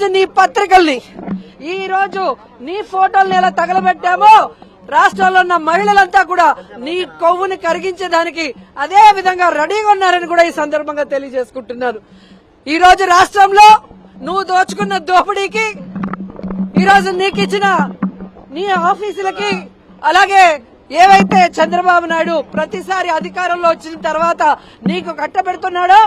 రోజు నీ పత్రికల్ని, ఈ రోజు నీ ఫోటోల్ని ఎలా తగలబెట్టామో రాష్ట్రంలో ఉన్న మహిళలంతా కూడా నీ కొవ్వుని కరిగించడానికి అదే విధంగా రెడీగా ఉన్నారని కూడా ఈ సందర్భంగా తెలియజేసుకుంటున్నాను. ఈ రోజు రాష్ట్రంలో నువ్వు దోచుకున్న దోపిడీకి, ఈ రోజు నీకు ఇచ్చిన నీ ఆఫీసులకి, అలాగే ఏవైతే చంద్రబాబు నాయుడు ప్రతిసారి అధికారంలో వచ్చిన తర్వాత నీకు కట్టబెడుతున్నాడో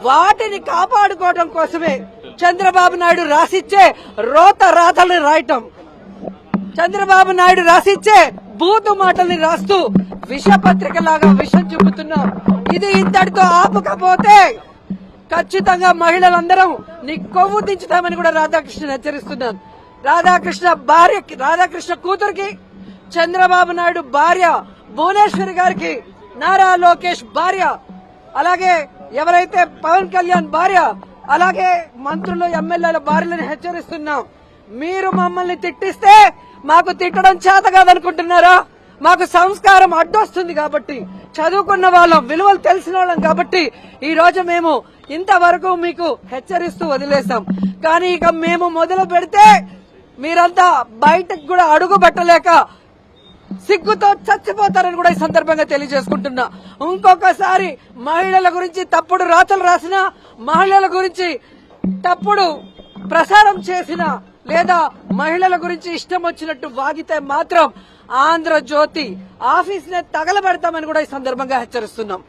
వాటిని కాపాడుకోవడం కోసమే చంద్రబాబు నాయుడు రాసిచ్చే రోత రాతల్ని రాయటం, చంద్రబాబు నాయుడు రాసిచ్చే బూతు మాటల్ని రాస్తూ విషపత్రికలాగా విషం చూపుతున్నాం. ఇది ఇంతటితో ఆపకపోతే ఖచ్చితంగా మహిళలందరం నీ కొవ్వు దించుతామని కూడా రాధాకృష్ణ హెచ్చరిస్తున్నాను. రాధాకృష్ణ కూతురికి, చంద్రబాబు నాయుడు భార్య భువనేశ్వరి గారికి, నారా లోకేష్ భార్య, అలాగే ఎవరైతే పవన్ కళ్యాణ్ భార్య, అలాగే మంత్రులు ఎమ్మెల్యేల భార్యలను హెచ్చరిస్తున్నాం. మీరు మమ్మల్ని తిట్టిస్తే మాకు తిట్టడం చేత కాదనుకుంటున్నారా? మాకు సంస్కారం అడ్డొస్తుంది కాబట్టి, చదువుకున్న వాళ్ళం, విలువలు తెలిసిన వాళ్ళం కాబట్టి ఈ రోజు మేము ఇంతవరకు మీకు హెచ్చరిస్తూ వదిలేశాం. కానీ ఇక మేము మొదలు పెడితే మీరంతా బయటకు కూడా అడుగు పెట్టలేక సిగ్గుతో చచ్చిపోతారని కూడా ఈ సందర్భంగా తెలియజేసుకుంటున్నా. ఇంకొకసారి మహిళల గురించి తప్పుడు రాతలు రాసిన, మహిళల గురించి తప్పుడు ప్రసారం చేసిన, లేదా మహిళల గురించి ఇష్టం వచ్చినట్టు వాగితే మాత్రం ఆంధ్రజ్యోతి ఆఫీస్ నే తగలబెడతామని కూడా ఈ సందర్భంగా హెచ్చరిస్తున్నాం.